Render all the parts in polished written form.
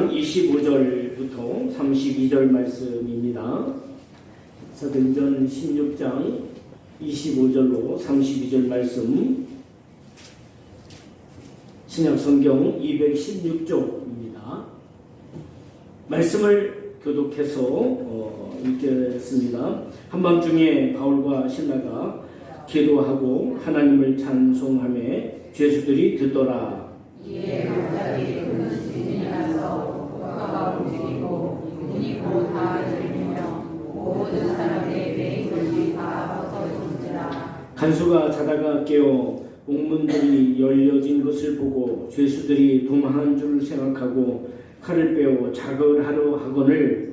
16장 25절부터 32절 말씀입니다. 사도행전 16장 25절로 32절 말씀, 신약성경 216쪽입니다. 말씀을 교독해서 읽겠습니다. 한밤중에 바울과 실라가 기도하고 하나님을 찬송하며 죄수들이 듣더라. 이에 갑자기 큰 지진이 나서 국가가 움직이고 문이 곧 다 열리며 모든 사람의 매인 것이 다 벗어진지라. 간수가 자다가 깨어 옥문들이 열려진 것을 보고 죄수들이 도망한 줄 생각하고 칼을 빼어 자극을 하려 하거늘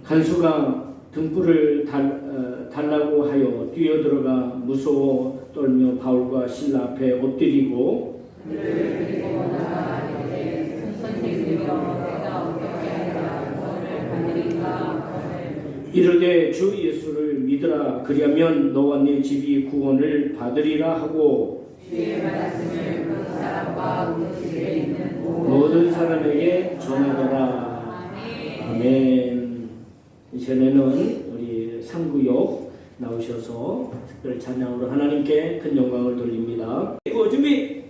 간수가 등불을 달라고 하여 뛰어들어가 무서워 떨며 바울과 실라 앞에 엎드리고 이르되 주 예수를 믿으라. 그리하면 너와 네 집이 구원을 받으리라 하고 주의 말씀을 그 사람과 그 집에 있는 모든 사람에게 전하더라. 아멘. 이전에는 우리 상구역 나오셔서 특별 찬양으로 하나님께 큰 영광을 돌립니다. 그거 준비.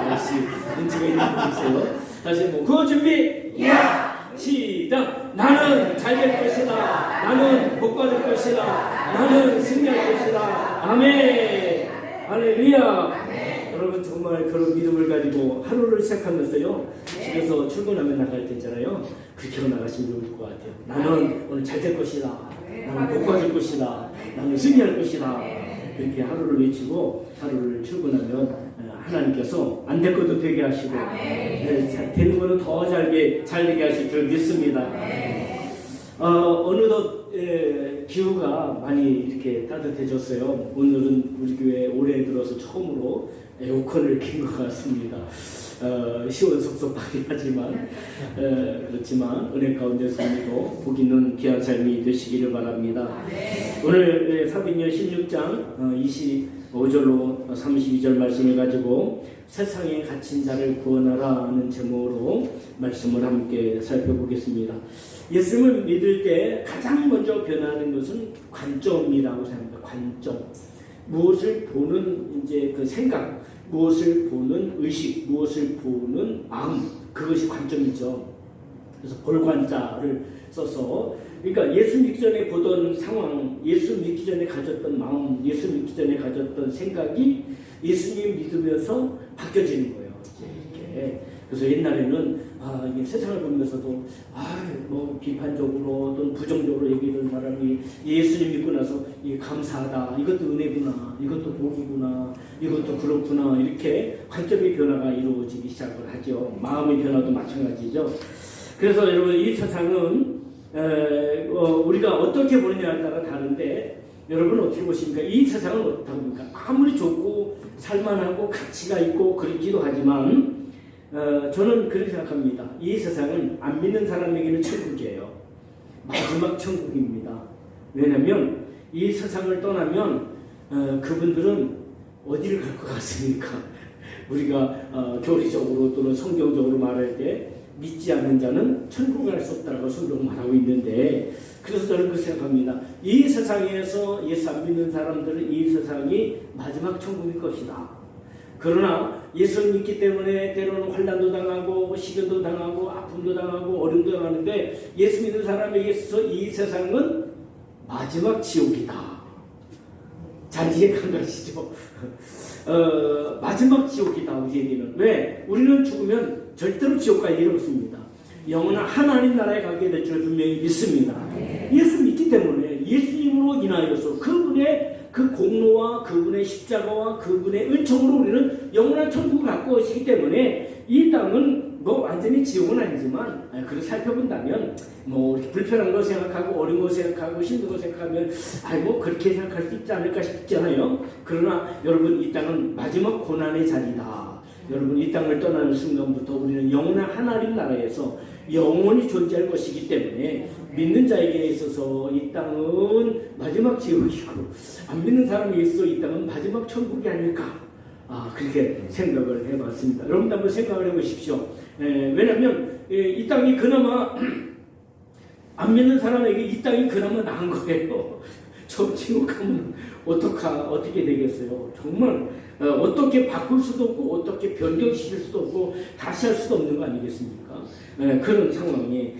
역시 눈치가 있는 분이세요. 다시 한번 그거 준비. 시작. 나는 잘 될 것이다. 나는 복 받을 것이다. 나는 승리할 것이다. 아멘. 할렐루야. 여러분 정말 그런 믿음을 가지고 하루를 시작하면서요, 집에서 출근하면 나갈 때 있잖아요, 그렇게 하고 나가시면 좋을 것 같아요. 나는 오늘 잘 될 것이다. 나는 복 받을 것이다. 나는 승리할 것이다. 이렇게 하루를 외치고 하루를 출근하면 하나님께서 안 될 것도 되게 하시고 되는 거는 더 잘 되게 하실 줄 믿습니다. 어느덧 기후가 많이 이렇게 따뜻해졌어요. 오늘은 우리 교회 올해 들어서 처음으로 에어컨을 킨 것 같습니다. 시원섭섭하긴 하지만 그렇지만 은혜 가운데서 오늘도 복 있는 귀한 삶이 되시기를 바랍니다. 오늘 사도행전 16장 25절로 32절 말씀을 가지고 세상에 갇힌 자를 구원하라는 제목으로 말씀을 함께 살펴보겠습니다. 예수님을 믿을 때 가장 먼저 변하는 것은 관점이라고 생각합니다. 관점. 무엇을 보는 이제 그 생각, 무엇을 보는 의식, 무엇을 보는 마음, 그것이 관점이죠. 그래서 볼관자를 써서, 그러니까 예수 믿기 전에 보던 상황, 예수 믿기 전에 가졌던 마음, 예수 믿기 전에 가졌던 생각이 예수님 믿으면서 바뀌어지는 거예요. 이렇게. 그래서 옛날에는 이게 세상을 보면서도 뭐 비판적으로 또는 부정적으로 얘기하는 사람이 예수님 믿고 나서 이게 감사하다, 이것도 은혜구나, 이것도 복이구나, 이것도 그렇구나, 이렇게 관점의 변화가 이루어지기 시작을 하죠. 마음의 변화도 마찬가지죠. 그래서 여러분 이 세상은 우리가 어떻게 보느냐에 따라 다른데, 여러분 어떻게 보십니까? 이 세상은 어떻습니까? 아무리 좋고 살만하고 가치가 있고 그렇기도 하지만 저는 그렇게 생각합니다. 이 세상은 안 믿는 사람에게는 천국이에요. 마지막 천국입니다. 왜냐하면 이 세상을 떠나면 그분들은 어디를 갈 것 같습니까? 우리가 교리적으로 또는 성경적으로 말할 때 믿지 않는 자는 천국을 갈 수 없다고 성경 말하고 있는데, 그래서 저는 그렇게 생각합니다. 이 세상에서 예수 안 믿는 사람들은 이 세상이 마지막 천국일 것이다. 그러나 예수를 믿기 때문에 때로는 환난도 당하고 시련도 당하고 아픔도 당하고 어려움도 당하는데, 예수 믿는 사람에게 있어서 이 세상은 마지막 지옥이다. 잘 이해한 것이죠. 마지막 지옥이다. 우리에게는. 왜? 우리는 죽으면 절대로 지옥 갈 일이 없습니다. 영원한 하나님 나라에 가게 될 줄 분명히 믿습니다. 예수 믿기 때문에 예수님으로 인하여서 그분의 그 공로와 그분의 십자가와 그분의 은총으로 우리는 영원한 천국을 갖고 오시기 때문에 이 땅은 뭐 완전히 지옥은 아니지만, 그렇게 살펴본다면 뭐 이렇게 불편한 거 생각하고 어려운 거 생각하고 힘든 거 생각하면 뭐 그렇게 생각할 수 있지 않을까 싶잖아요. 그러나 여러분 이 땅은 마지막 고난의 자리다. 여러분 이 땅을 떠나는 순간부터 우리는 영원한 하나님 나라에서 영원히 존재할 것이기 때문에 믿는 자에게 있어서 이 땅은 마지막 지옥이고 안 믿는 사람에게 있어서 이 땅은 마지막 천국이 아닐까 그렇게 생각을 해봤습니다. 여러분도 한번 생각을 해보십시오. 왜냐하면 이 땅이 그나마 안 믿는 사람에게 이 땅이 그나마 나은 거예요. 저 지옥 가면 어떻게 되겠어요? 정말 어떻게 바꿀 수도 없고 어떻게 변경시킬 수도 없고 다시 할 수도 없는 거 아니겠습니까? 그런 상황이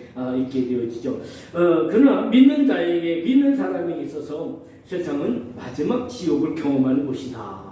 있게 되어지죠. 그러나 믿는 자에게, 믿는 사람에게 있어서 세상은 마지막 지옥을 경험하는 곳이다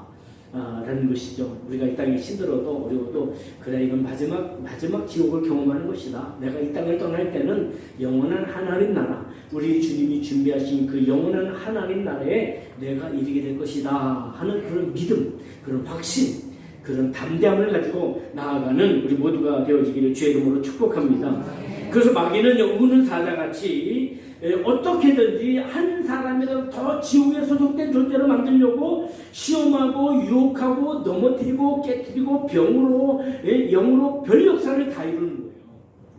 라는 것이죠. 우리가 이 땅이 힘들어도 어려워도 그래 이건 마지막 지옥을 경험하는 것이다. 내가 이 땅을 떠날 때는 영원한 하나님 나라, 우리 주님이 준비하신 그 영원한 하나님 나라에 내가 이르게 될 것이다 하는 그런 믿음, 그런 확신, 그런 담대함을 가지고 나아가는 우리 모두가 되어지기를 주의 이름으로 축복합니다. 그래서 마귀는 우는 사자같이 어떻게든지 한 사람이라도 더 지옥에 소속된 존재로 만들려고 시험하고 유혹하고 넘어뜨리고 깨뜨리고 병으로 영으로 별 역사를 다 이루는 거예요.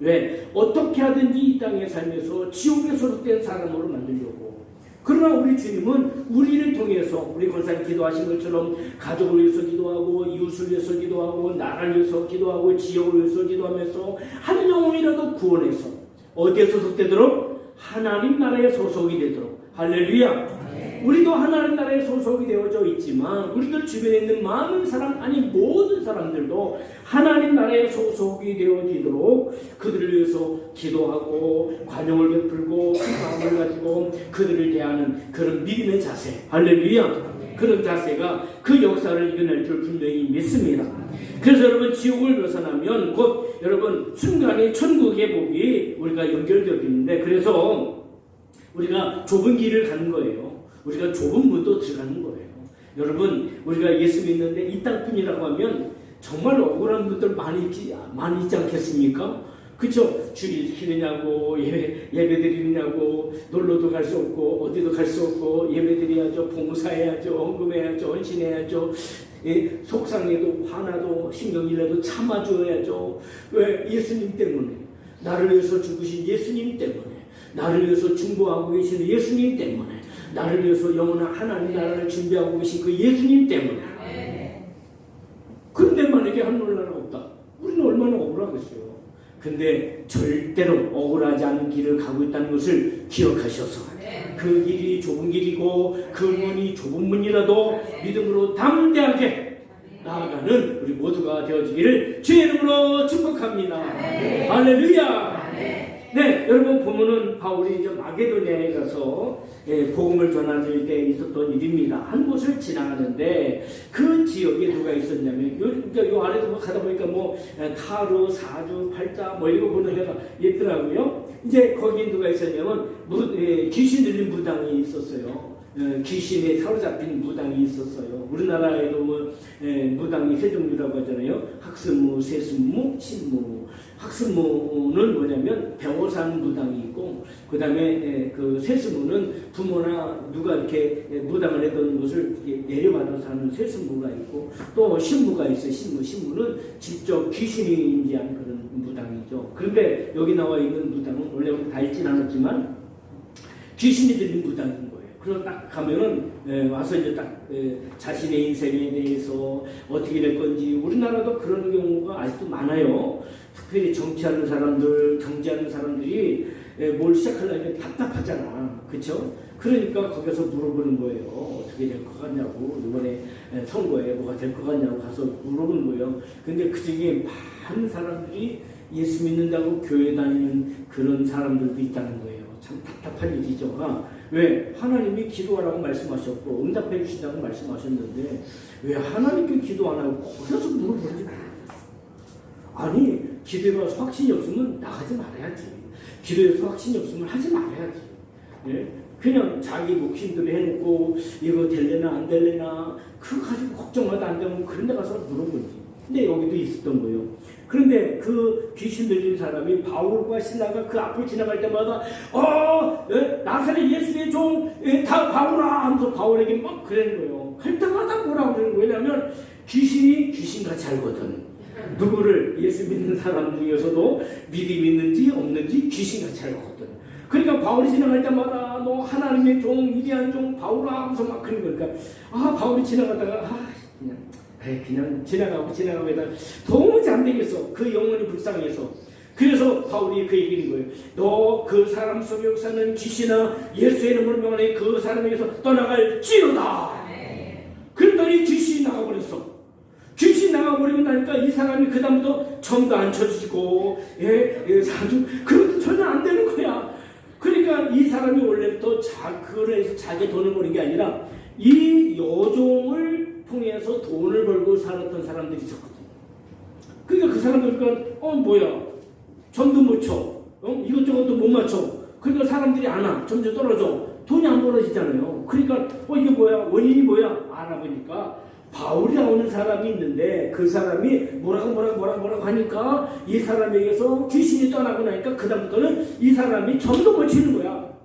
왜? 어떻게 하든지 이 땅에 살면서 지옥에 소속된 사람으로 만들려고. 그러나 우리 주님은 우리를 통해서 우리 권사님 기도하신 것처럼 가족을 위해서 기도하고 이웃을 위해서 기도하고 나라를 위해서 기도하고 지역을 위해서 기도하면서 한 영혼이라도 구원해서 어디에 소속되도록? 하나님 나라에 소속이 되도록. 할렐루야. 우리도 하나님 나라에 소속이 되어져 있지만 우리들 주변에 있는 많은 사람, 아니 모든 사람들도 하나님 나라에 소속이 되어지도록 그들을 위해서 기도하고 관용을 베풀고 그 마음을 가지고 그들을 대하는 그런 믿음의 자세. 할렐루야. 그런 자세가 그 역사를 이겨낼 줄 분명히 믿습니다. 그래서 여러분 지옥을 벗어나면 곧 여러분 순간의 천국의 복이 우리가 연결되어 있는데, 그래서 우리가 좁은 길을 가는 거예요. 우리가 좁은 문도 들어가는 거예요. 여러분 우리가 예수 믿는데 이 땅뿐이라고 하면 정말 억울한 분들 많이 있지 않겠습니까? 그쵸? 주일 지키느냐고 예배드리느냐고 놀러도 갈 수 없고 어디도 갈 수 없고 예배드려야죠, 봉사해야죠, 헌금해야죠, 헌신해야죠, 속상해도 화나도 신경질내도 참아줘야죠. 왜? 예수님 때문에. 나를 위해서 죽으신 예수님 때문에, 나를 위해서 중보하고 계시는 예수님 때문에, 나를 위해서 영원한 하나님 나라를 준비하고 계신 그 예수님 때문에. 그런데 만약에 하늘 나라가 없다, 우리는 얼마나 억울하겠어요. 근데 절대로 억울하지 않은 길을 가고 있다는 것을 기억하셔서 그 길이 좁은 길이고 그 문이 좁은 문이라도 믿음으로 담대하게 나아가는 우리 모두가 되어지기를 주의 이름으로 축복합니다. 할렐루야. 네, 여러분 보면은 바울이 이제 마게도냐에 가서 복음을 전하는 때 있었던 일입니다. 한 곳을 지나가는데 그 지역에 누가 있었냐면 요 아래도 가다 보니까 타루, 사주, 팔자 이거 보는 데가 있더라고요. 이제 거기 누가 있었냐면 귀신 들린 무당이 있었어요. 귀신에 사로잡힌 무당이 있었어요. 우리나라에도 무당이 세 종류라고 하잖아요. 학스무, 세스무, 신무. 학스무는 뭐냐면 병호산 무당이 있고, 그 다음에 그 세스무는 부모나 누가 이렇게 무당을 했던 것을 내려받아서 하는 세스무가 있고, 또 신무가 있어요. 신무는 직접 귀신이 인지한 그런 무당이죠. 그런데 여기 나와 있는 무당은 원래 다 읽진 않았지만 귀신이 들린 무당인 거예요. 그래서 딱 가면은 와서 이제 딱 자신의 인생에 대해서 어떻게 될 건지, 우리나라도 그런 경우가 아직도 많아요. 특별히 정치하는 사람들, 경제하는 사람들이 뭘 시작하려면 답답하잖아, 그렇죠? 그러니까 거기서 물어보는 거예요. 어떻게 될 것 같냐고, 이번에 선거에 뭐가 될 것 같냐고 가서 물어보는 거예요. 근데 그 중에 많은 사람들이 예수 믿는다고 교회 다니는 그런 사람들도 있다는 거예요. 참 답답한 일이죠. 왜? 하나님이 기도하라고 말씀하셨고 응답해 주신다고 말씀하셨는데 왜 하나님께 기도 안 하고 거기서 물어보는지 모르겠어요. 아니, 기도해서 확신이 없으면 나가지 말아야지. 기도해서 확신이 없으면 하지 말아야지. 예? 그냥 자기 목숨대로 해놓고 이거 될래나 안 될래나 그거 가지고 걱정하다 안 되면 그런 데 가서 물어보지. 근데 여기도 있었던 거예요. 그런데 그 귀신 들린 사람이 바울과 신라가 그 앞을 지나갈 때마다 나사렛 예수의 종 다 바울아 하면서 바울에게 막 그러는 거예요. 갈 때마다 뭐라고 그러는 거예요. 왜냐하면 귀신이 귀신같이 알거든. 누구를? 예수 믿는 사람 중에서도 믿음이 있는지 없는지 귀신같이 알거든. 그러니까 바울이 지나갈 때마다 너 하나님의 종, 위대한 종 바울아 하면서 막 그런 거니까 바울이 지나가다가 그냥 지나가고 하다 도무지 안 되겠어. 그 영혼이 불쌍해서. 그래서 바울이 그 얘기를 거예요. 너 그 사람 속에 사는 귀신아 예수의 이름으로 명하니 그 사람에게서 떠나갈지로다. 그랬더니 귀신이 나가버렸어. 귀신 나가버리고 나니까 이 사람이 그 다음부터 점도 안 쳐주고 아주 그것도 전혀 안 되는 거야. 그러니까 이 사람이 원래부터 그래서 자기 돈을 버는 게 아니라 이 여종을 통해서 돈을 벌고 살았던 사람들이 있었거든. 그러니까 그 사람들 그러니까 뭐야 점도 못 쳐, 이것저것도 못 맞춰. 그러니까 사람들이 안 와. 점점 떨어져. 돈이 안 벌어지잖아요. 그러니까 이게 뭐야? 원인이 뭐야? 알아보니까 바울이라는 사람이 있는데 그 사람이 뭐라고 하니까 이 사람에게서 귀신이 떠나고 나니까 그 다음부터는 이 사람이 점도 못 치는 거야.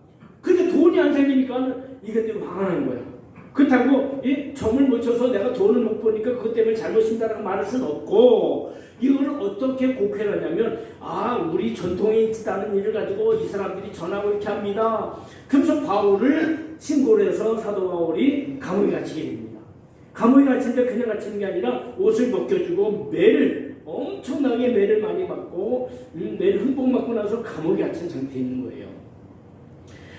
그러니까 돈이 안 생기니까 이것 때문에 화가 거야. 그렇다고 이 점을 못 쳐서 내가 돈을 못 버니까 그것 때문에 잘못입니다라고 말할 수는 없고 이걸 어떻게 곡해를 하냐면 우리 전통에 있다는 일을 가지고 이 사람들이 전하고 이렇게 합니다. 그래서 바울을 신고를 해서 사도 바울이 감옥에 갇히게 됩니다. 감옥에 갇힌데 그냥 갇히는 게 아니라 옷을 벗겨주고 매를 엄청나게 매를 많이 받고 매를 흠뻑 맞고 나서 감옥에 갇힌 상태에 있는 거예요.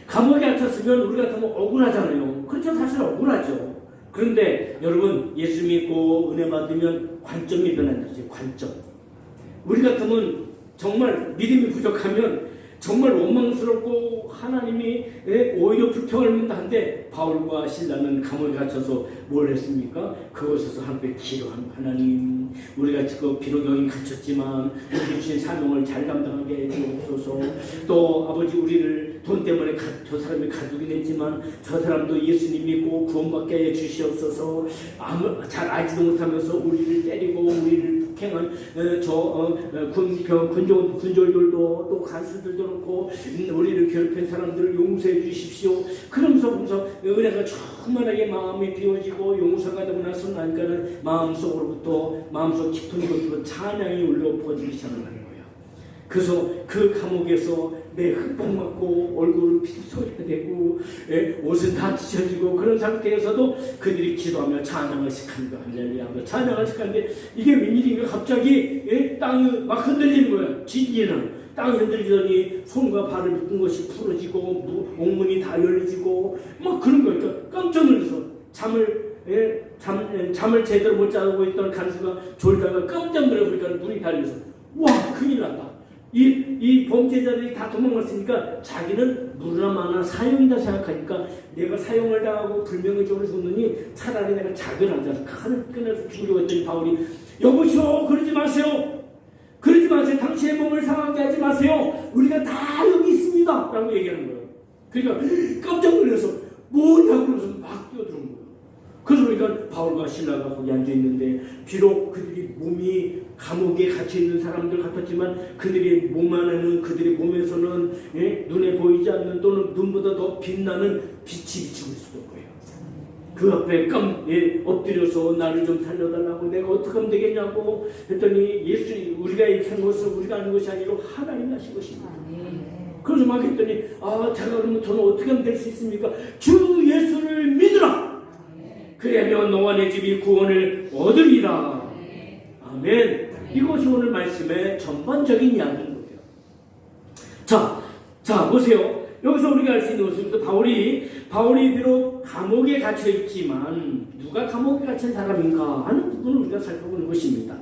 감옥에 갇혔으면 우리 같으면 억울하잖아요. 그렇죠. 사실 억울하죠. 그런데 여러분 예수 믿고 은혜 받으면 관점이 변한다죠. 관점. 우리 같으면 정말 믿음이 부족하면 정말 원망스럽고 하나님이 오히려 불평을 믿는다는데 바울과 실라는 감옥에 갇혀서 뭘 했습니까? 그곳에서 하나님께 기도한 하나님 우리가 지금 비록 여기 갇혔지만 우리 주신 사명을 잘 감당하게 해주옵소서. 또 아버지 우리를 돈 때문에 저 사람이 가두게 됐지만 저 사람도 예수님 믿고 구원받게 해주시옵소서. 잘 알지도 못하면서 우리를 때리고 우리를 폭행한 군졸들도 또 간수들도 그렇고 우리를 괴롭힌 사람들을 용서해 주십시오. 그러면서 은혜가 충만하게 마음이 비워지고 용서가 되고 나서 나니까는 마음속 깊은 곳으로 찬양이 올려 퍼지기 시작하는 거예요. 그래서 그 감옥에서 내 흠뻑 맞고 얼굴은 피소리가 되고 옷은 다 찢어지고 그런 상태에서도 그들이 기도하며 찬양을 시작합니다. 할렐루야. 찬양을 시작하는데 이게 웬일인가 갑자기 땅이 막 흔들리는 거예요. 지지는 땅이 흔들리더니 손과 발을 묶은 것이 풀어지고 옥문이 다 열려지고 막 그런 거예요. 그러니까 깜짝 놀라서 잠을 제대로 못 자고 있던 간수가 졸다가 깜짝 놀라보니까 문이 달려서 와 큰일 났다. 이 범죄자들이 다 도망갔으니까 자기는 무나마나 사형이다 생각하니까 내가 사형을 당하고 불명예적으로 죽느니 차라리 내가 작을 앉아서 칼을 꺼내서 죽으려고 했더니 바울이 여보시오 그러지 마세요. 당신의 몸을 상하게 하지 마세요. 우리가 다 여기 있습니다 라고 얘기하는 거예요. 그러니까 깜짝 놀라서 뭐냐고 그래서 막 뛰어들어온 거예요. 그래서 그러니까 바울과 실라가 거기 앉아있는데 비록 그들이 몸이 감옥에 갇혀있는 사람들 같았지만 그들의 몸 안에는 그들의 몸에서는 눈에 보이지 않는 또는 눈보다 더 빛나는 빛이 비치고 있었던 거예요. 그 앞에 엎드려서 나를 좀 살려달라고 내가 어떻게 하면 되겠냐고 했더니 예수님 우리가 이렇게 한 것은 우리가 하는 것이 아니라 하나님이 하신 것입니다. 그래서 막 했더니 제가 그러면 저는 어떻게 하면 될 수 있습니까? 주 예수를 믿으라. 그래야면 너와 내 집이 구원을 얻으리라. 아멘. 이것이 오늘 말씀의 전반적인 이야기인 거예요. 자 보세요. 여기서 우리가 알 수 있는 것은 바울이 비록 감옥에 갇혀 있지만 누가 감옥에 갇힌 사람인가 하는 부분을 우리가 살펴보는 것입니다.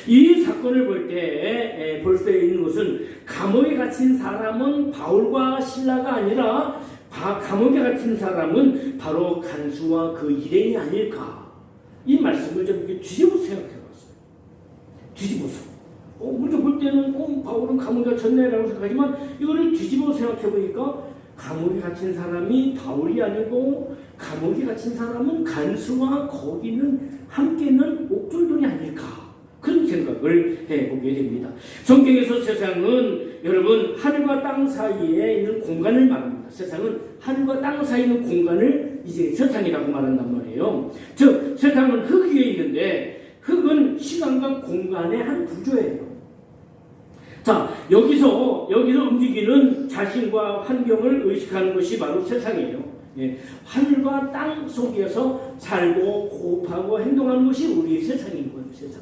이 사건을 볼 때 볼 수 있는 것은 감옥에 갇힌 사람은 바울과 실라가 아니라 감옥에 갇힌 사람은 바로 간수와 그 일행이 아닐까. 이 말씀을 좀 이렇게 뒤집어서 생각해봤어요. 뒤집어서. 먼저 볼 때는 바울은 감옥에 갇혔네라고 생각하지만 이거를 뒤집어서 생각해보니까 감옥에 갇힌 사람이 바울이 아니고 감옥에 갇힌 사람은 간수와 거기는 함께는 옥졸들이 아닐까. 그런 생각을 해보게 됩니다. 성경에서 세상은 여러분 하늘과 땅 사이에 있는 공간을 말합니다. 세상은 하늘과 땅 사이에 있는 공간을 이제 세상이라고 말한단 말이에요. 즉 세상은 흙 위에 있는데 흙은 시간과 공간의 한 구조예요. 자, 여기서 움직이는 자신과 환경을 의식하는 것이 바로 세상이에요. 예, 하늘과 땅 속에서 살고 호흡하고 행동하는 것이 우리 세상인 거예요. 세상.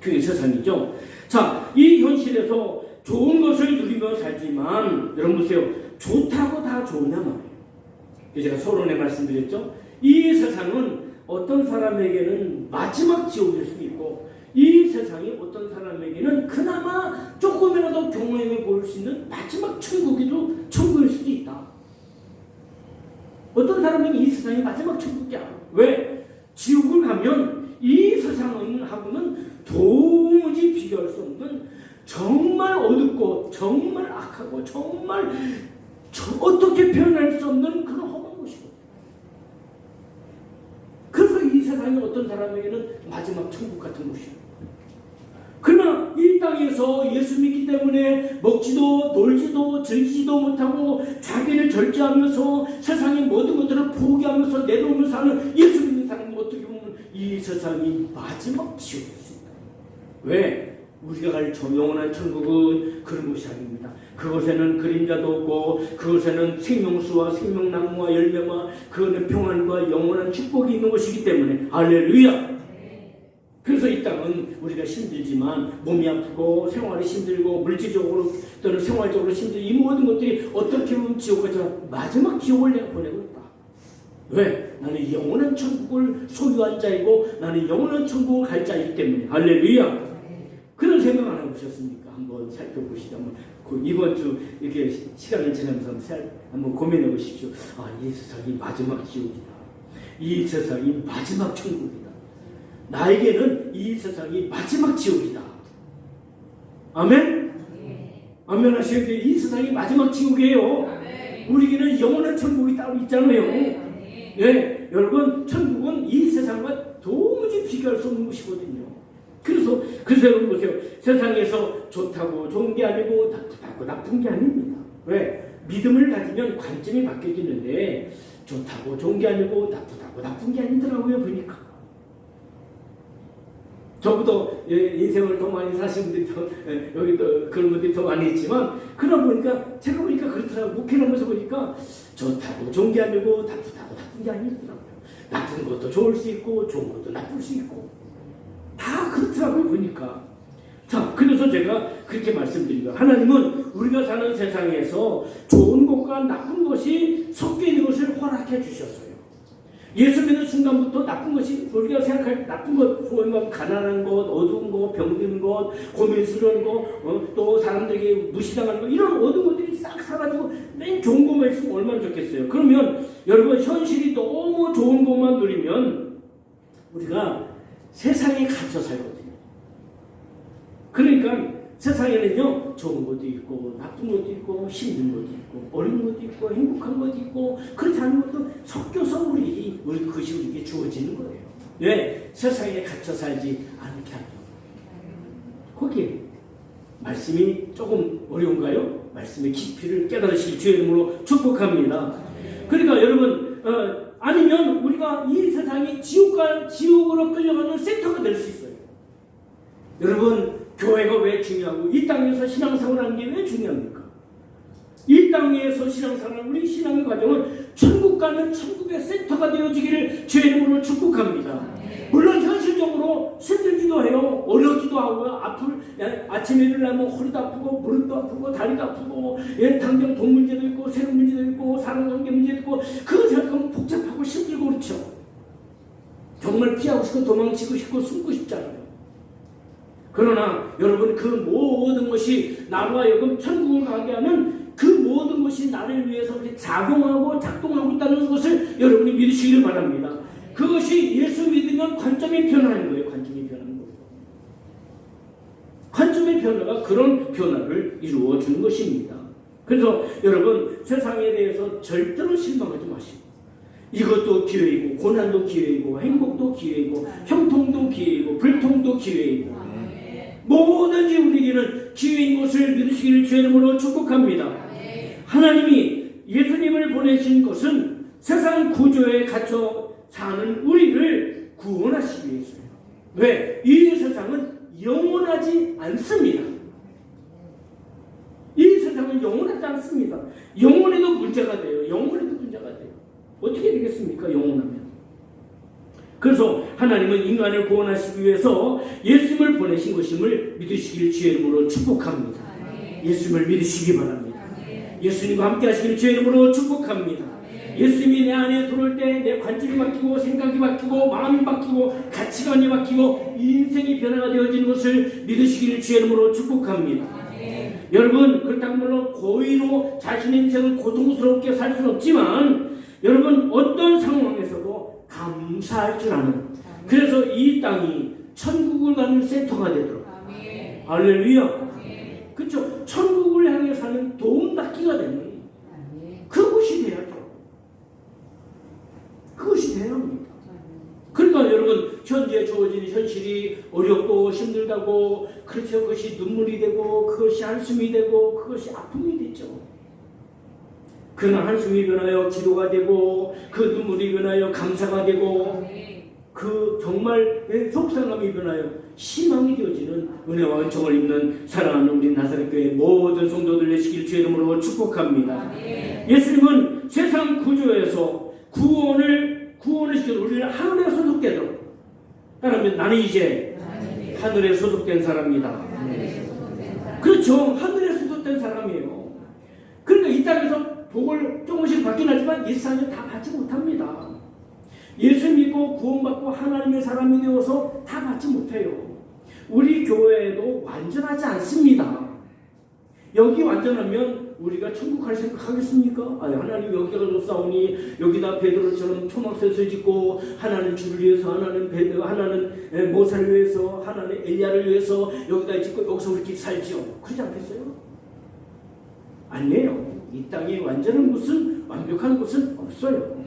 그게 세상이죠. 자, 이 현실에서 좋은 것을 누리며 살지만 여러분 보세요. 좋다고 다 좋으냐 말이에요. 제가 서론에 말씀드렸죠. 이 세상은 어떤 사람에게는 마지막 지옥일 수도 있고 이 세상이 어떤 사람에게는 그나마 조금이라도 경험해 볼 수 있는 마지막 천국일 수도 있다. 어떤 사람은 이 세상이 마지막 천국이야. 왜? 지옥을 가면 이 세상하고는 도무지 비교할 수 없는 정말 어둡고 정말 악하고 정말 어떻게 표현할 수 없는 그런 험한 곳이거든요. 그래서 이 세상이 어떤 사람에게는 마지막 천국 같은 곳이에요. 그러나 이 땅에서 예수 믿기 때문에 먹지도 놀지도 즐기지도 못하고 자기를 절제하면서 세상의 모든 것들을 포기하면서 내놓으면서 하는 예수 믿는 사람은 어떻게 보면 이 세상이 마지막 지옥일 수 있다. 왜? 우리가 갈 영원한 천국은 그런 곳이 아닙니다. 그곳에는 그림자도 없고 그곳에는 생명수와 생명나무와 열매와 그것은 평안과 영원한 축복이 있는 곳이기 때문에 할렐루야. 그래서 이 땅은 우리가 힘들지만 몸이 아프고 생활이 힘들고 물질적으로 또는 생활적으로 힘든 이 모든 것들이 어떻게 보면 지옥까지 마지막 지옥을 내가 보내고 있다. 왜? 나는 영원한 천국을 소유한 자이고 나는 영원한 천국을 갈 자이기 때문에 할렐루야. 그런 생각 안 해보셨습니까? 한번 살펴보시죠. 이번 주 이렇게 시간을 지나면서 한번 고민해 보십시오. 아, 이 세상이 마지막 지옥이다. 이 세상이 마지막 천국이다. 나에게는 이 세상이 마지막 지옥이다. 아멘? 아멘 하셔야 돼요. 이 세상이 마지막 지옥이에요. 우리에게는 영원한 천국이 따로 있잖아요. 네, 여러분, 천국은 이 세상과 도무지 비교할 수 없는 것이거든요. 그래서 여러분 보세요. 세상에서 좋다고 좋은 게 아니고 나쁘다고 나쁜 게 아닙니다. 왜? 믿음을 가지면 관점이 바뀌어지는데 좋다고 좋은 게 아니고 나쁘다고 나쁜 게 아니더라고요. 보니까 저보다 인생을 더 많이 사신 분들이 여기도 그런 분들이 더 많이 있지만 그러다 보니까 제가 보니까 그렇더라고요. 목회하면서 보니까 좋다고 좋은 게 아니고 나쁘다고 나쁜 게 아니더라고요. 나쁜 것도 좋을 수 있고 좋은 것도 나쁠 수 있고 다 그렇더라고요. 보니까. 자, 그래서 제가 그렇게 말씀드린 거예요. 하나님은 우리가 사는 세상에서 좋은 것과 나쁜 것이 섞여 있는 것을 허락해 주셨어요. 예수 믿는 순간부터 나쁜 것이 우리가 생각할 나쁜 것, 보면 가난한 것, 어두운 것, 병든 것, 고민스러운 것, 또 사람들에게 무시당하는 것, 이런 어두운 것들이 싹 사라지고 맨 좋은 것만 있으면 얼마나 좋겠어요. 그러면 여러분 현실이 너무 좋은 것만 누리면 우리가 세상에 갇혀 살거든요. 그러니까 세상에는요 좋은 것도 있고 나쁜 것도 있고 힘든 것도 있고 어려운 것도 있고 행복한 것도 있고 그렇지 않은 것도 섞여서 우리 그것이 우리에게 주어지는 거예요. 왜? 세상에 갇혀 살지 않게 하려. 거기에 말씀이 조금 어려운가요? 말씀의 깊이를 깨달으실 주의 이름으로 축복합니다. 그러니까 여러분 아니면 우리가 이 세상이 지옥으로 끌려가는 센터가 될 수 있어요. 여러분 교회가 왜 중요하고 이 땅에서 신앙생활을 하는 게 왜 중요합니까? 이 땅에서 신앙생활, 우리 신앙의 과정은 천국 가는 천국의 센터가 되어지기를 주의 이름으로 축복합니다. 물론 현실적으로 힘들기도 해요. 어렵기도 하고 아침에 일어나면 허리도 아프고 무릎도 아프고 다리도 아프고 당장 돈 문제도 있고 세금 문제도 있고 사람관계 문제도 있고 그거 생각하면 복잡하고 힘들고 그렇죠. 정말 피하고 싶고 도망치고 싶고 숨고 싶잖아요. 그러나 여러분 그 모든 것이 나로 하여금 천국을 가게 하는 그 모든 것이 나를 위해서 작용하고 작동하고 있다는 것을 여러분이 믿으시기를 바랍니다. 그것이 예수 믿으면 관점이 변하는 거예요. 관점이 변하는 거예요. 관점의 변화가 그런 변화를 이루어 주는 것입니다. 그래서 여러분 세상에 대해서 절대로 실망하지 마시고 이것도 기회이고 고난도 기회이고 행복도 기회이고 형통도 기회이고 불통도 기회이고 뭐든지 우리에게는 기회인 것을 믿으시기를 주의 이름으로 축복합니다. 하나님이 예수님을 보내신 것은 세상 구조에 갇혀 사는 우리를 구원하시기 위해서요. 왜? 이 영원하지 않습니다. 이 세상은 영원하지 않습니다. 영원에도 문제가 돼요. 영원에도 문제가 돼요. 어떻게 되겠습니까? 영원하면. 그래서 하나님은 인간을 구원하시기 위해서 예수님을 보내신 것임을 믿으시길 주의 이름으로 축복합니다. 예수님을 믿으시기 바랍니다. 예수님과 함께 하시길 주의 이름으로 축복합니다. 예수님이 내 안에 들어올 때 내 관점이 바뀌고 생각이 바뀌고 마음이 바뀌고 가치관이 바뀌고 인생이 변화가 되어지는 것을 믿으시기를 주의 이름으로 축복합니다. 여러분 그렇다고 물론 고의로 자신의 인생을 고통스럽게 살 수는 없지만 여러분 어떤 상황에서도 감사할 줄 아는 그래서 이 땅이 천국을 가는 센터가 되도록 할렐루야. 그렇죠. 천국을 향해 사는 도움닫기가 되는 그것이 돼야죠. 그것이 돼야 합니다. 그러니까 여러분 현재 주어진 현실이 어렵고 힘들다고 그렇죠. 그것이 눈물이 되고 그것이 한숨이 되고 그것이 아픔이 되죠. 그러나 한숨이 변하여 기도가 되고 그 눈물이 변하여 감사가 되고 그 정말 속상함이 변하여 희망이 되어지는 은혜와 은총을 입는 사랑하는 우리 나사렛 교회 모든 성도들 되시길 주의 이름으로 축복합니다. 예수님은 세상 구조에서 구원을 시켜 우리를 하늘에 소속되도록 따라하면 나는 이제 하늘에 소속된 사람이다. 그렇죠. 하늘에 소속된 사람이에요. 그러니까 이 땅에서 복을 조금씩 받긴 하지만 이 세상은 다 받지 못합니다. 예수 믿고 구원받고 하나님의 사람이 되어서 다 받지 못해요. 우리 교회도 완전하지 않습니다. 여기 완전하면 우리가 천국 갈 생각하겠습니까? 아니, 하나님 여기가 좋사오니 여기다 베드로처럼 토막셋을 짓고 하나는 주를 위해서 하나는 모세를 위해서 하나는 엘리야를 위해서 여기다 짓고 여기서 우리끼리 살지요. 그러지 않겠어요? 아니에요. 이 땅에 완전한 곳은 완벽한 곳은 없어요.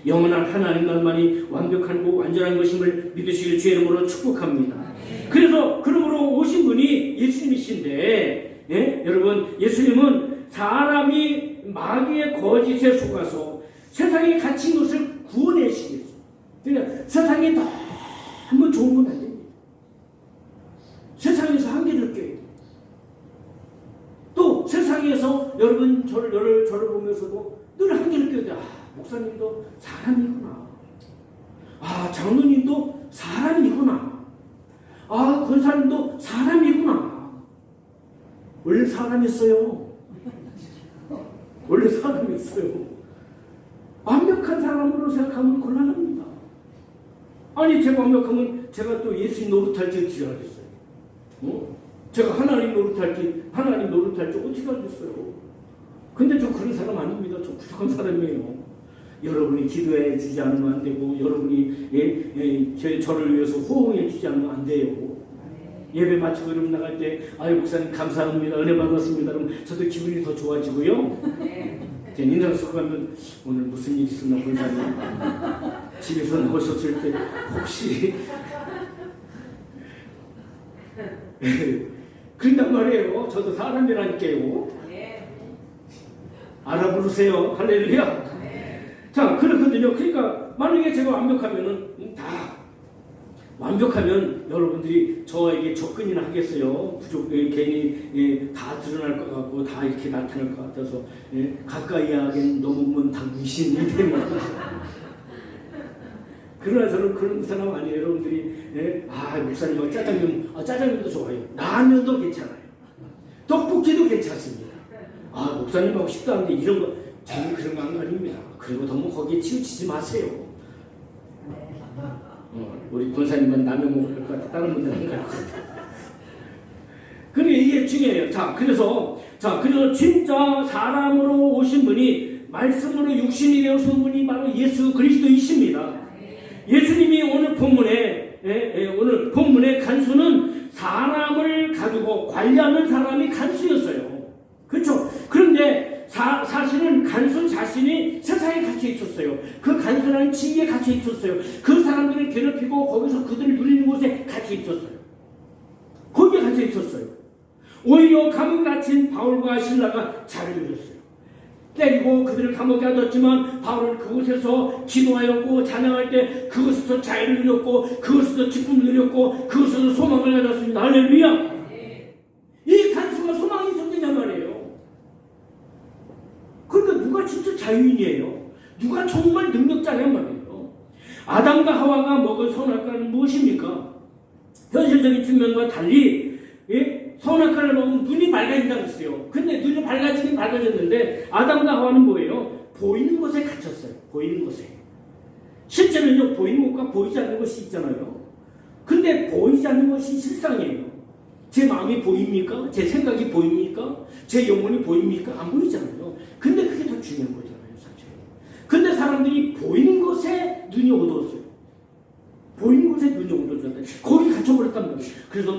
영원한 하나님만이 완벽하고 완전한 것임을 믿으시길 주의 이름으로 축복합니다. 그래서 그러므로 오신 분이 예수님이신데 여러분 여러분 사람이 마귀의 거짓에 속아서 세상에 갇힌 것을 구원해주시기 위해서 그러니까 세상이 너무 좋은 건 아닙니다. 세상에서 한계를 껴요. 또 세상에서 여러분 저를 보면서도 늘 한계를 껴요. 목사님도 사람이구나. 장로님도 사람이구나. 권사님도 사람이구나. 원래 사람이었어요. 원래 사람이었어요. 완벽한 사람으로 생각하면 곤란합니다. 아니 제가 완벽하면 제가 또 예수님 노릇할지 어떻게 하겠어요? 제가 하나님 노릇할지 어떻게 하겠어요? 근데 저 그런 사람 아닙니다. 저 부족한 사람이에요. 여러분이 기도해 주지 않으면 안 되고 여러분이 저를 위해서 호응해 주지 않으면 안 돼요. 예배 마치고 여러분 나갈 때 목사님 감사합니다. 은혜 받았습니다. 그럼 저도 기분이 더 좋아지고요. 제 인상수고 가면 오늘 무슨 일 있었나 본사님 집에서 나오셨을 때 혹시 그런단 말이에요. 저도 사람이라니까요. 알아부르세요. 할렐루야. 자, 그렇거든요. 그러니까 만약에 제가 완벽하면은 완벽하면 여러분들이 저에게 접근이나 하겠어요. 괜히 다 드러날 것 같고 다 이렇게 나타날 것 같아서 가까이 하긴 너무 당신이 되면 그러나 저는 그런 사람 아니에요. 여러분들이 목사님 짜장면도 좋아요. 라면도 괜찮아요. 떡볶이도 괜찮습니다. 목사님하고 식사하는데 이런 거 저는 그런 거 아닙니다. 그리고 너무 거기에 치우치지 마세요. 우리 권사님은 라면 먹을 것 같아. 다른 분들은 안 갈 것 같아. 그래 이게 중요해요. 그래서 진짜 사람으로 오신 분이 말씀으로 육신이 되어서 분이 바로 예수 그리스도이십니다. 예수님이 오늘 본문의 간수는 사람을 가지고 관리하는 사람이 간수였어요. 그렇죠? 그런데 사실은 간수 자신이 세상에 갇혀 있었어요. 그 간수라는 지위에 갇혀 있었어요. 그 사람들을 괴롭히고 거기서 그들을 누리는 곳에 갇혀 있었어요. 거기에 갇혀 있었어요. 오히려 감옥에 갇힌 바울과 실라가 자를 이뤘어요. 때리고 그들을 감옥에 가뒀지만 바울은 그곳에서 기도하였고 찬양할 때 그것에서 자유를 누렸고 그것에서 기쁨을 누렸고 그것에서 소망을 가졌습니다. 할렐루야. 소망이 있었느냐 말이에요. 그러니까 누가 진짜 자유인이에요? 누가 정말 능력자냐 말이에요. 아담과 하와가 먹은 선악과는 무엇입니까? 현실적인 측면과 달리 선악과를 먹으면 눈이 밝아진다고 했어요. 근데 눈이 밝아지긴 밝아졌는데 아담과 하와는 뭐예요? 보이는 곳에 갇혔어요. 보이는 곳에. 실제는요, 보이는 곳과 보이지 않는 것이 있잖아요. 근데 보이지 않는 것이 실상이에요. 제 마음이 보입니까? 제 생각이 보입니까? 제 영혼이 보입니까? 안 보이잖아요. 근데 그게 더 중요한 거잖아요, 사실. 근데 사람들이 보이는 것에 눈이 어두웠어요. 보이는 곳에 눈이 어두워졌는데 거기 갇혀버렸단 말이에요. 그래서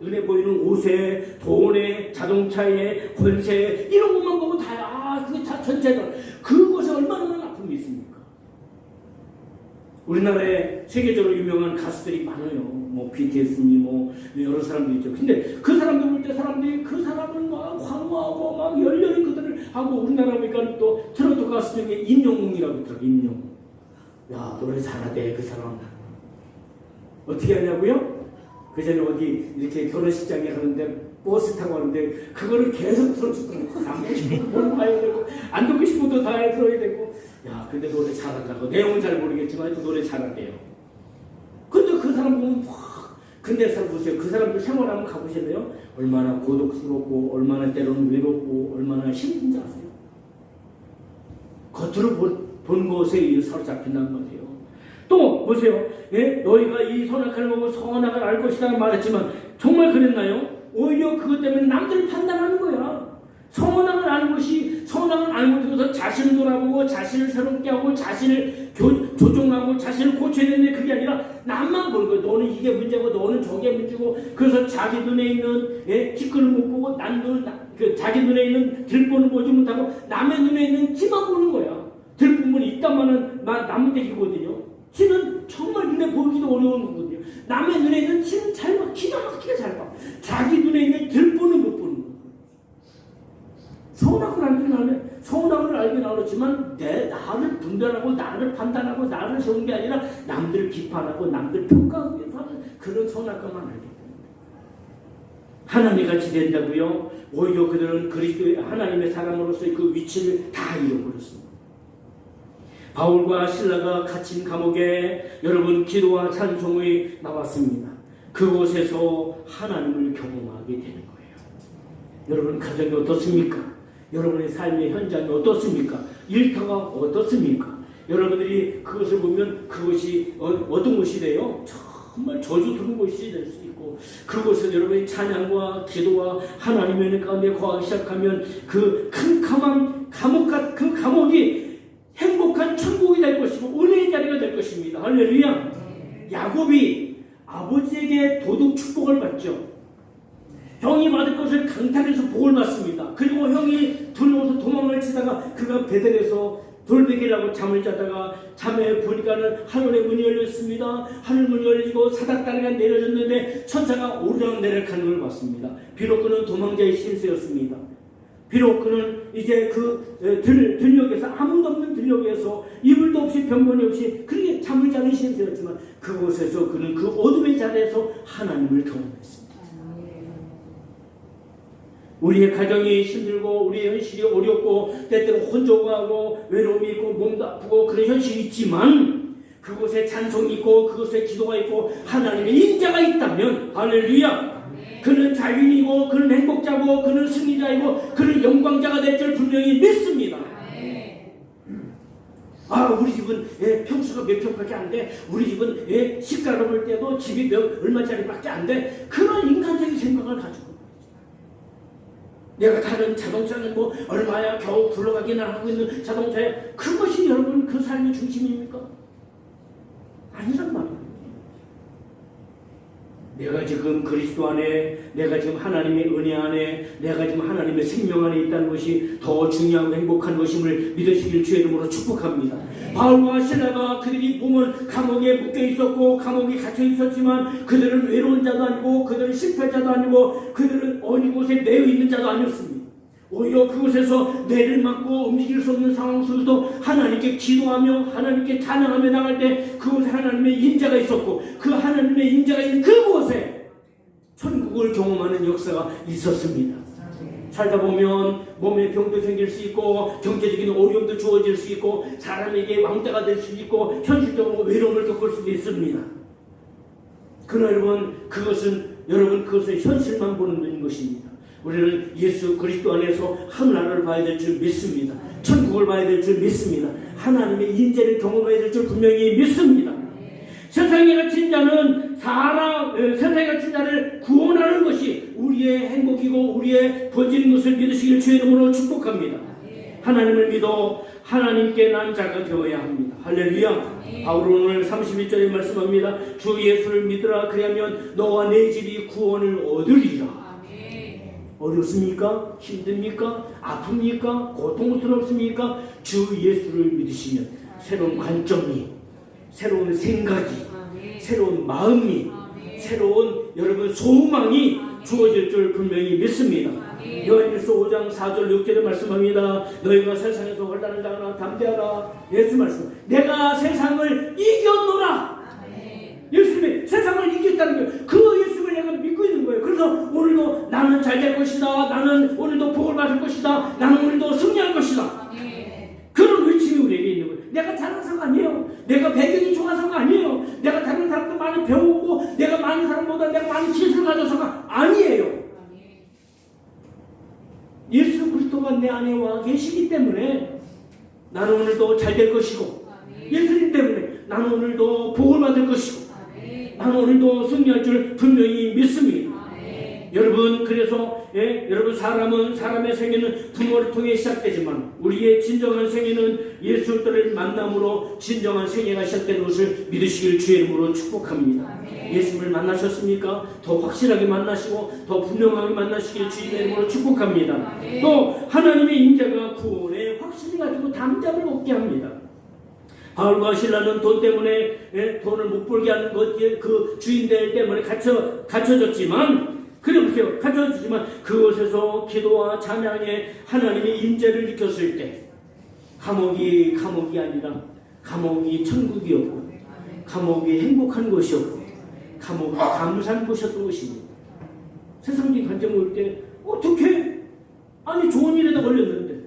눈에 보이는 옷에, 돈에, 자동차에, 권세 이런 것만 보고 그게 다 전체다. 그것에 얼마나 많은 아픔이 있습니까? 우리나라에 세계적으로 유명한 가수들이 많아요. 뭐 BTS니 뭐 여러 사람들이 있죠. 근데 그 사람들 볼 때 사람들이 그 사람을 막 광고하고 막 열렬히 그들을 하고 우리나라 보니까 또 트로트 가수 중에 임영웅이라고 있더라고요. 임영웅. 야, 노래 잘하대 그 사람. 어떻게 하냐고요? 그 전에 어디 이렇게 결혼식장에 가는데 버스 타고 가는데 그거를 계속 틀어주더라고요. 안 듣고 싶어도 봐야 되고 안 듣고 싶어도 다 들어야 되고. 야, 근데 노래 잘하더라고. 내용은 잘 모르겠지만 또 노래 잘하대요. 근데 그 사람 보면 근데 사람 보세요. 그 사람들 생활하면 가보실래요? 얼마나 고독스럽고 얼마나 때로는 외롭고 얼마나 힘든지 아세요? 겉으로 본 것에 사로잡힌단 말이에요. 또 보세요. 너희가 이 선악과를 먹고 선악을 알 것이다 말했지만 정말 그랬나요? 오히려 그것 때문에 남들을 판단하는 거야. 선악을 아는 것이 선악을 알고 있어서 자신을 돌아보고 자신을 새롭게 하고 자신을 조종하고 자신을 고쳐야 되는데 그게 아니라 남만 보는 거야. 너는 이게 문제고 너는 저게 문제고. 그래서 자기 눈에 있는 티끌을 못 보고 자기 눈에 있는 들보는 보지 못하고 남의 눈에 있는 티만 보는 거야. 들보면 있다마는 나무대기거든요. 티는 정말 눈에 보기도 어려운 거거든요. 남의 눈에 있는 티는 잘 봐. 기가 막히게 잘 봐. 자기 눈에 있는 들보는 못 보는 거야. 선악을 알긴 알았지만 나를 분별하고 나를 판단하고 나를 세운 게 아니라 남들 비판하고 남들 평가하기 위해서 하는 그런 선악과만 알게 됩니다. 하나님 같이 된다고요? 오히려 그들은 그리스도의 하나님의 사람으로서의 그 위치를 다 잃어버렸습니다. 바울과 실라가 갇힌 감옥에 여러분 기도와 찬송이 나왔습니다. 그곳에서 하나님을 경험하게 되는 거예요. 여러분 가정이 어떻습니까? 여러분의 삶의 현장이 어떻습니까? 일터가 어떻습니까? 여러분들이 그것을 보면 그것이 어떤 곳이 돼요? 정말 저주 들은 곳이 될 수 있고 그곳에서 여러분의 찬양과 기도와 하나님의 은혜 가운데 거하기 시작하면 그 캄캄한 그 감옥이 행복한 천국이 될 것이고 은혜의 자리가 될 것입니다. 할렐루야. 야곱이 아버지에게 도둑 축복을 받죠. 형이 받을 것을 강탈해서 복을 받습니다. 그리고 형이 두려워서 도망을 치다가 그가 베델에서 돌베개를 하고 잠을 자다가 잠에 보니까는 하늘의 문이 열렸습니다. 하늘 문이 열리고 사닥다리가 내려졌는데 천사가 오르락내리락 하는 걸 봤습니다. 비록 그는 도망자의 신세였습니다. 비록 그는 이제 그 들녘에서 아무도 없는 들녘에서 이불도 없이 병변이 없이 그렇게 잠을 자는 신세였지만 그곳에서 그는 그 어둠의 자리에서 하나님을 경험했습니다. 우리의 가정이 힘들고 우리의 현실이 어렵고 때때로 혼종하고 외로움이 있고 몸도 아프고 그런 현실이 있지만 그곳에 찬송이 있고 그곳에 기도가 있고 하나님의 인자가 있다면 할렐루야. 그는 자유인이고 그는 행복자고 그는 승리자이고 그는 영광자가 될 줄 분명히 믿습니다. 우리 집은 평수가 몇 평밖에 안 돼. 우리 집은 시가로 볼 때도 집이 얼마짜리밖에 안 돼. 그런 인간적인 생각을 가지고 내가 다른 자동차는 뭐 얼마야 겨우 굴러가기나 하고 있는 자동차에 그것이 여러분 그 삶의 중심입니까? 아니란 말이에요. 내가 지금 그리스도 안에 내가 지금 하나님의 은혜 안에 내가 지금 하나님의 생명 안에 있다는 것이 더 중요하고 행복한 것임을 믿으시길 주의 이름으로 축복합니다. 바울과 실라가 그들이 보면 감옥에 묶여 있었고 감옥에 갇혀 있었지만 그들은 외로운 자도 아니고 그들은 실패자도 아니고 그들은 어느 곳에 매여 있는 자도 아니었습니다. 오히려 그곳에서 뇌를 맞고 움직일 수 없는 상황 속에서도 하나님께 기도하며 하나님께 찬양하며 나갈 때 그곳에 하나님의 인자가 있었고 그 하나님의 인자가 있는 그곳에 천국을 경험하는 역사가 있었습니다. 살다 보면 몸에 병도 생길 수 있고 경제적인 어려움도 주어질 수 있고 사람에게 왕따가 될 수 있고 현실적으로 외로움을 겪을 수도 있습니다. 그러나 여러분 그것은 현실만 보는 것입니다. 우리는 예수 그리스도 안에서 하늘나라를 봐야 될 줄 믿습니다. 천국을 봐야 될 줄 믿습니다. 하나님의 인재를 경험해야 될 줄 분명히 믿습니다. 세상에 갇힌 자는 세상에 갇힌 자를 구원하는 것이 우리의 행복이고 우리의 본질인 것을 믿으시길 주의 이름으로 축복합니다. 하나님을 믿어 하나님께 난 자가 되어야 합니다. 할렐루야. 바울은 오늘 31절에 말씀합니다. 주 예수를 믿으라. 그리하면 너와 내 집이 구원을 얻으리라. 어렵습니까? 힘듭니까? 아픕니까? 고통스럽습니까? 주 예수를 믿으시면 새로운 관점이, 새로운 생각이, 새로운 마음이, 새로운 여러분 소망이 주어질 줄 분명히 믿습니다. 요한일서 5장 4절 6절에 말씀합니다. 너희가 세상에서 혼란을 당하나 담대하라. 예수 말씀. 내가 세상을 이겼노라. 예수님이 세상을 이겼다는 거예요. 그 예수를 내가 믿고 있는 거예요. 그래서 오늘도 나는 잘 될 것이다. 나는 오늘도 복을 받을 것이다. 나는 오늘도 승리할 것이다. 그런 외침이 우리에게 있는 거예요. 내가 잘나서가 아니에요. 내가 배경이 좋아서가 아니에요. 내가 다른 사람도 많이 배우고 내가 많은 사람보다 내가 많은 지식을 가져서가 아니에요. 예수 그리스도가 내 안에 와 계시기 때문에 나는 오늘도 잘 될 것이고 예수님 때문에 나는 오늘도 복을 받을 것이고 나는 오늘도 승리할 줄 분명히 믿습니다. 여러분 그래서 여러분 사람의 생애는 부모를 통해 시작되지만 우리의 진정한 생애는 예수를 만남으로 진정한 생애가 시작되는 것을 믿으시길 주의 이름으로 축복합니다. 예수를 만나셨습니까? 더 확실하게 만나시고 더 분명하게 만나시길 주의 이름으로 축복합니다. 또 하나님의 인자가 구원에 확신이 가지고 담대함을 얻게 합니다. 바울과 실라는 돈 때문에 돈을 못 벌게 하는 그 주인들 때문에 갇혀졌지만 그래보세요. 갇혀졌지만 그곳에서 기도와 찬양에 하나님의 인재를 느꼈을 때 감옥이 아니라 감옥이 천국이었고 감옥이 행복한 곳이었고 감옥이 감사한 곳이었던 것입니다. 세상적인 관점을 볼 때 어떻게 아니 좋은 일에다 걸렸는데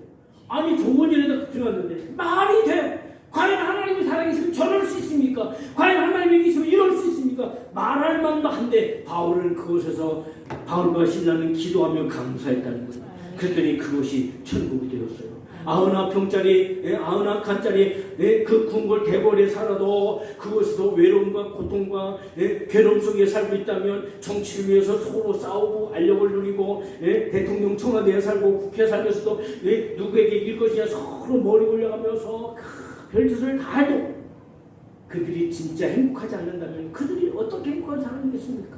아니 좋은 일에다 들어갔는데 말이 돼. 과연 하나님이 살아계시면 저럴 수 있습니까? 과연 하나님이 계시면 이럴 수 있습니까? 말할 만도 한데 바울은 그곳에서 바울과 신라는 기도하며 감사했다는 거예요. 그랬더니 그것이 천국이 되었어요. 99칸짜리 그 궁궐 대궐에 살아도 그곳에서 외로움과 고통과 괴로움 속에 살고 있다면 정치를 위해서 서로 싸우고 알력을 누리고 대통령 청와대에 살고 국회에 살면서도 누구에게 이길 것이냐 서로 머리 굴려가면서 별짓을 다 해도 그들이 진짜 행복하지 않는다면 그들이 어떻게 행복한 사람이겠습니까?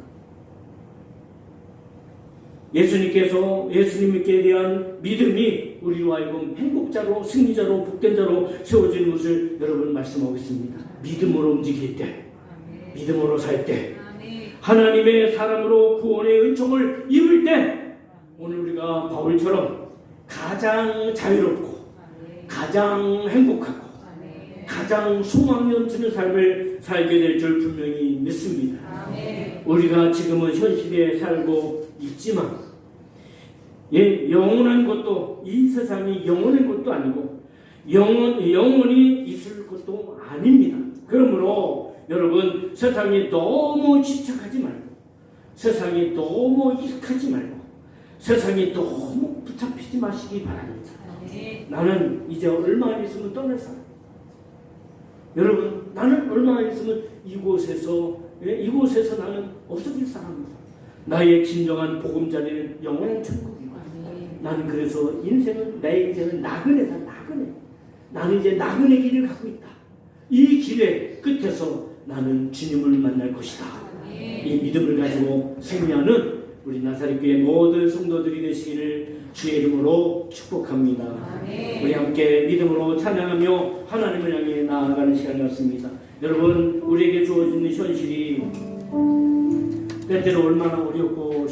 예수님께 대한 믿음이 우리로 하여금 행복자로 승리자로 복된 자로 세워지는 것을 여러분 말씀하고 있습니다. 믿음으로 움직일 때 믿음으로 살 때 하나님의 사람으로 구원의 은총을 입을 때 오늘 우리가 바울처럼 가장 자유롭고 가장 행복하고 가장 소망이 넘치는 삶을 살게 될 줄 분명히 믿습니다. 우리가 지금은 현실에 살고 있지만 영원한 것도 이 세상이 영원한 것도 아니고 영원히 있을 것도 아닙니다. 그러므로 여러분 세상에 너무 집착하지 말고 세상에 너무 익숙하지 말고 세상에 너무 붙잡히지 마시기 바랍니다. 나는 이제 얼마 있으면 떠날 사람. 여러분 나는 얼마 있으면 이곳에서 나는 없어질 사람입니다. 나의 진정한 보금자리는 영원한 천국이고 나는 그래서 내 인생은 나그네다. 나는 이제 나그네 길을 가고 있다. 이 길의 끝에서 나는 주님을 만날 것이다. 이 믿음을 가지고 승리하는 우리 나사렛교회 모든 성도들이 되시기를 주의 이름으로 축복합니다. 우리 함께 믿음으로 찬양하며 하나님을 향해 나아가는 시간이었습니다. 여러분 우리에게 주어지는 현실이 때때로 얼마나 어렵고